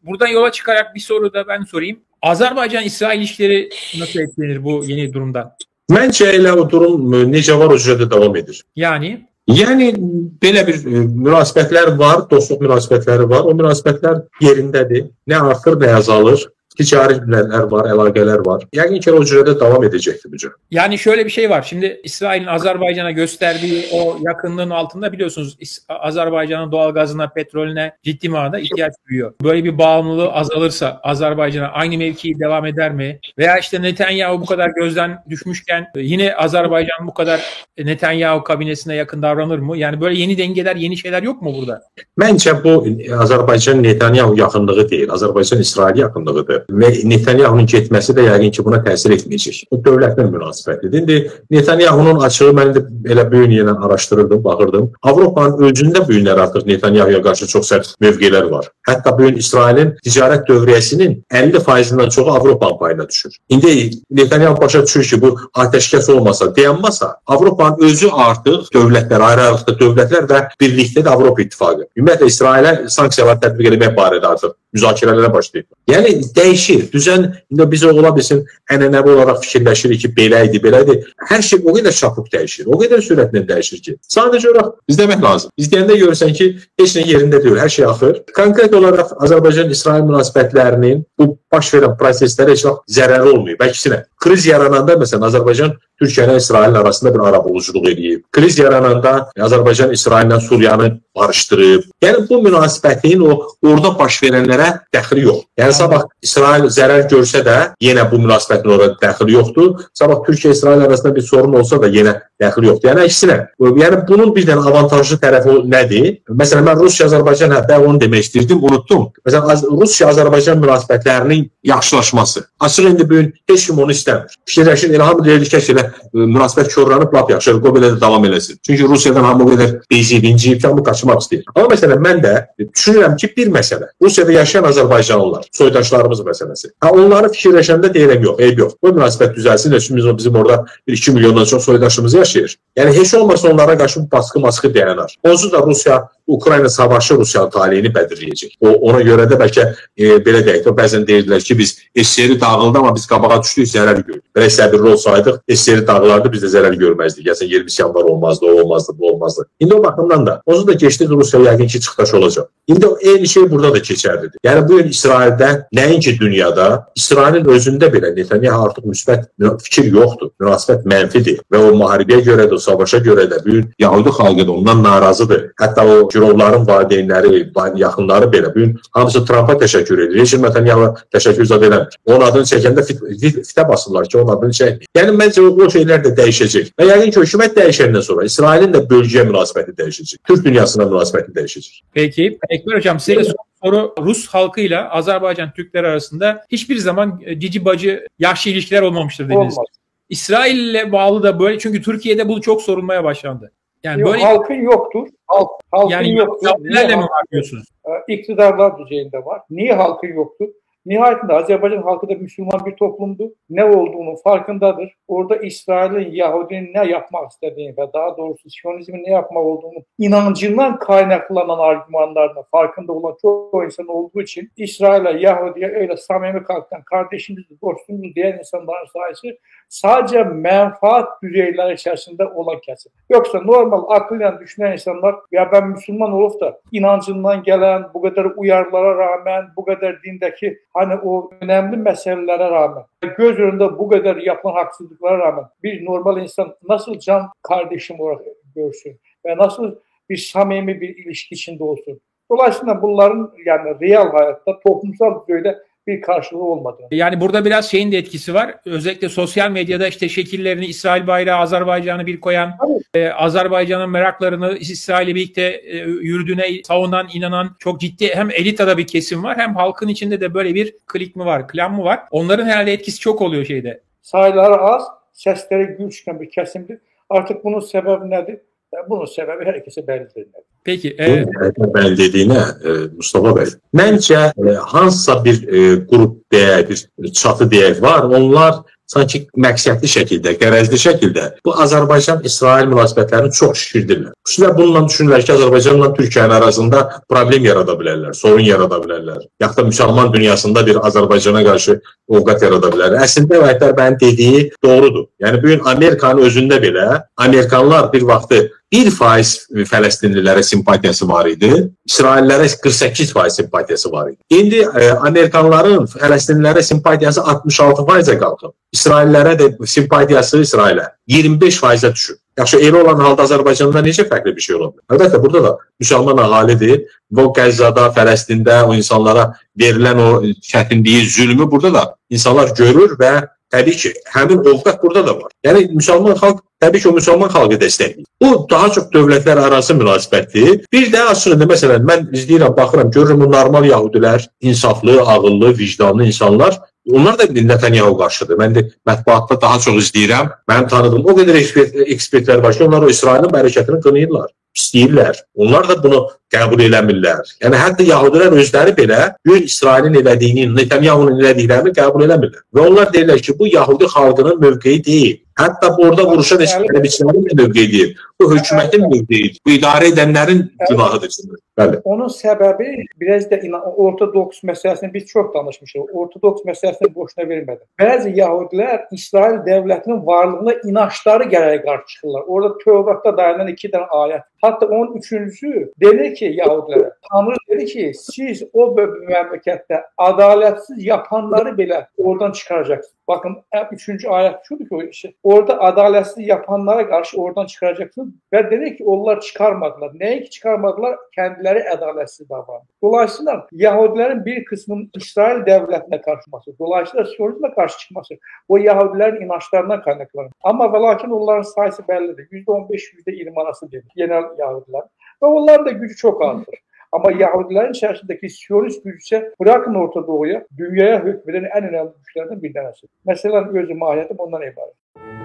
buradan yola çıkarak bir soru da ben sorayım. Azərbaycan-İsrail ilişkiləri nasıl etkilenir bu yeni durumdan? Məncə elə o durum necə var o cürə də davam edir. Yani belə bir münasibətlər var, dostluq münasibətləri var. O münasibətlər yerindədir. Nə artır, nə azalır. Ticari bilenler var, əlaqələr var. Yəqin ki o cürədə davam edəcəkdir bu cür. Yani şöyle bir şey var. Şimdi İsrail'in Azerbaycan'a gösterdiği o yakınlığın altında biliyorsunuz Azerbaycan'ın doğal gazına, petrolüne ciddi manada ihtiyaç duyuyor. Böyle bir bağımlılığı azalırsa Azerbaycan'a aynı mevki devam eder mi? Veya işte Netanyahu bu kadar gözden düşmüşken yine Azerbaycan bu kadar Netanyahu kabinesine yakın davranır mı? Yani böyle yeni dengeler, yeni şeyler yok mu burada? Məncə bu Azerbaycan Netanyahu yaxınlığı deyil, Azerbaycan İsrail yaxınlığıdır. Və Netanyahunun getməsi də yəqin ki buna təsir etməyəcək. O dövlətlə münasibətidir. İndi Netanyahunun açığı mən də elə bu gün yenə araşdırırdım, baxırdım. Avropanın özündə bu günlər artıq Netanyahuya qarşı çox sərt mövqelər var. Hətta bu gün İsrailin ticarət dövriyyəsinin 50%-dən çoxu Avropanın payına düşür. İndi Netanyahu başa düşür ki bu atəşkəs olmasa, dayanmasa, Avropanın özü artıq dövlətlər, ayrı-ayrılıqda dövlətlər və birlikdə də Avropa İttifaqı. Ümumiyyətlə İsrailə sanksiyalar tətbiq etmək barədə artıq müzakirələrə başlayıb. Yəni dəyişir. Düzən indi biz ola bilsin ənənəvi olaraq fikirləşirik ki, belə idi, belə idi. Hər şey o qədər çapıq dəyişir. O qədər sürətlə dəyişir ki. Sadəcə olaraq izləmək lazım. İzləyəndə görürsən ki, heç nə yerində deyil, hər şey axır. Konkret olaraq Azərbaycan-İsrail münasibətlərinin bu baş verən proseslərə heç vaxt zərəri olmuyor. Əksinə, kriz yarananda məsələn Azərbaycan Türkiyə ilə İsrailin arasında bir arabuluculuq edib. Kriz yarananda Azərbaycan İsraillə Suriyanı barışdırıb. Yəni bu münasibətin orada baş verənlərə dəxli yox. Yəni sabah İsrail zərər görsə də yenə bu münasibətin orada dəxli yoxdur. Sabah Türkiyə-İsrail arasında bir sorun olsa da yenə dəxli yoxdur. Yəni əksinə. Yəni bunun bir dənə avantajlı tərəfi nədir? Məsələn mən Rusiya-Azərbaycan hətta onu demək istirdim, unutdum. Məsələn Rusiya-Azərbaycan münasibətlərinin yaxşılaşması. Açıq indi bu gün heç kim onu istəmir. Fikirləşir, elə hamı deyir ki, elə münasibət körlənib, lap yaxşı, o belə də davam eləsin. Çünki Rusiyadan hamı qədər bezib, inciyib, hamı qaçmaq istəyir. Amma məsələn, mən də düşünürəm ki, bir məsələ, Rusiyada yaşayan Azərbaycanlılar, soydaşlarımız məsələsi. Onları fikirləşəndə deyirəm, yox, eyb yox. Bu münasibət düzəlsin, bizim orada 2 milyondan çox soydaşımız yaşayır. Yəni, heç olmasa onlara qarşı baskı dayanar. Onsuz da Rusiya, Ukrayna savaşı Rusiyanın taleyini bədirləyəcək. Ona görə də bəlkə belə deyək, bəzən deyirdilər ki, biz SSR dağıldı, amma biz qabağa düşdük, zərər gördük. Belə səbirli olsaydıq, SSR dağılardı, biz də zərər görməzdik. Yəni 20 yanvar olmazdı, o olmazdı, bu olmazdı. İndi o baxımdan da, onsuz da keçdi Rusiya yəqin ki, çıxdaş olacaq. İndi eyni şey burada da keçərlidir. Yəni bu gün İsraildə, nəinki dünyada, İsrailin özündə belə Netanyahu artıq müsbət fikir yoxdur. Münasibət mənfidir və o müharibəyə görə də, o savaşa görə də bir Yahudi xalqı da ondan narazıdır. Hətta o girovların valideynləri, yaxınları belə bu gün hamısı Trumpa təşəkkür edir. Heç Netanyahu təşəkkür zad eləmir. Onun adını çəkəndə fitə basırlar ki, onun adını çəkmir. Yəni məncə o şeylər də dəyişəcək. Və yəqin ki, hökumət dəyişəndən sonra İsrailin də bölgəyə münasibəti dəyişəcək. Türk dünyasına münasibəti dəyişəcək. Peki, Ekber Hocam size de soru, Rus halkıyla Azerbaycan Türkleri arasında hiçbir zaman cici bacı yaşlı ilişkiler olmamıştır dediniz. Olmaz. İsrail ile bağlı da böyle, çünkü Türkiye'de bu çok sorulmaya başlandı. Yani yok, böyle halkın yoktur. Halkın yani yoktur. Nelerle mi var diyorsunuz? İktidarlar düzeyinde var. Niye halkın yoktur? Nihayetinde Azerbaycan halkı da Müslüman bir toplumdu. Ne olduğunun farkındadır. Orada İsrail'in, Yahudinin ne yapmak istediğini ve daha doğrusu Siyonizmin ne yapmak olduğunu inancından kaynaklanan argümanlarına farkında olan çok insan olduğu için İsrail'e, Yahudi'ye öyle samimi kalktan kardeşimiz, dostumuz diyen insanların sayısı sadece menfaat düzeyleri içerisinde olan kesim. Yoksa normal aklıyla düşünen insanlar, ya ben Müslüman olup da inancından gelen bu kadar uyarılara rağmen, bu kadar dindeki hani o önemli meselelere rağmen, göz önünde bu kadar yapılan haksızlıklara rağmen bir normal insan nasıl can kardeşim olarak görsün ve nasıl bir samimi bir ilişki içinde olsun. Dolayısıyla bunların yani real hayatta toplumsal düzeyde bir karşılığı olmadı. Yani burada biraz şeyin de etkisi var. Özellikle sosyal medyada işte şekillerini İsrail bayrağı, Azerbaycan'ı bir koyan, Azerbaycan'ın meraklarını İsrail'le birlikte yürüdüğüne savunan, inanan çok ciddi hem elitada bir kesim var, hem halkın içinde de böyle bir klik mi var, klan mı var? Onların herhalde etkisi çok oluyor şeyde. Sayıları az, sesleri gür çıkan bir kesimdir. Artık bunun sebebi nedir? Bunun sebebi herkese bellidir. Peki. Ben dediğine Mustafa Bey, məncə hansısa bir grup deyək, bir çatı deyək var. Onlar sanki məqsədli şəkildə, qərəzli şəkildə bu Azərbaycan-İsrail münasibətlərini çox şişirdirlər. Xüsusilə bununla düşünürlər ki, Azərbaycanla Türkiyənin arasında problem yarada bilərlər, sorun yarada bilərlər. Yaxud da müsəlman dünyasında bir Azərbaycana qarşı ovqat yarada bilərlər. Əslində Vahidlər bəyin dediyi doğrudur. Yəni, bugün Amerikanın özündə belə Amerikanlar bir vaxtı 1% Fələstinlilərə simpatiyası var idi, İsraillərə 48% simpatiyası var idi. İndi Amerikanların Fələstinlilərə simpatiyası 66%-ə qalxıb. İsraillərə də simpatiyası İsrailə 25%-ə düşür. Yaxşı, elə olan halda Azərbaycanda necə fərqli bir şey ola bilər? Əlbəttə, burada da müsəlman əhalidir. O Qəzzada, Fələstində o insanlara verilən o çətinliyi, zülmü burada da insanlar görür və təbii ki, həmin ovqat burada da var. Yəni, müsəlman xalq, təbii ki, o müsəlman xalqı dəstəkləyir. Bu, daha çox dövlətlər arası münasibətdir. Bir də aslında, məsələn, mən izləyirəm, baxıram, görürüm, o normal yahudilər, insaflı, ağıllı, vicdanlı insanlar, onlar da Netanyahu qarşıdır. Mən də mətbuatda daha çox izləyirəm. Mənim tanıdığım o qədər ekspertlər var ki, onlar o İsrailin hərəkətini qınayırlar, istəyirlər. Onlar da bunu qəbul eləmirlər. Yəni, hətta yahudilər özləri belə İsrailin elədiyini, Netanyahunun elədiklərini qəbul eləmirlər. Və onlar deyirlər ki, bu yahudi xalqının mövqeyi deyil. Hətta burada vuruşan eşqələbiçilərin də mövqeyi deyil. Bu hökumətin mövqeyidir. Bu idarə edənlərin günahıdır. Bəli. Onun səbəbi biraz da ortodoks məsələsini biz çox danışmışıq. Ortodoks məsələsini boşuna vermədim. Bəzi yahudilər İsrail dövlətinin varlığına inançları gərək qarşı çıxırlar. Orada Tövratda dayanan 2 dənə ayət. Hatta onun üçüncüsü denir ki, yahudilərə, Tanrı dedi ki, siz o məmləkətdə adalətsiz yapanları belə oradan çıxaracaqsınız. Bakın, üçüncü ayət şudur ki, orada adalətsiz yapanlara qarşı oradan çıxaracaksınız və dedi ki, onlar çıxarmadılar. Nəyi ki çıxarmadılar? Kendiləri ədalətsiz davrandı. Dolayısıyla Yahudilərin bir qisminin İsrail dövlətinə qarşıması, dolayısıyla Siyonizmə qarşı çıxması o Yahudilərin inançlarından qaynaqlanır. Amma və lakin onların sayısı bəllidir. %15-%20 arası dedik, genel Yahudilər. Və onların da gücü çox azdır. Amma Yahudilərin içərisindəki Siyonist gücü isə bırakın Orta Doğuya, dünyaya hükmedən ən önəmli güclərdən bir tanesi. Məsələn, öz mahiyyətim ondan ibarət.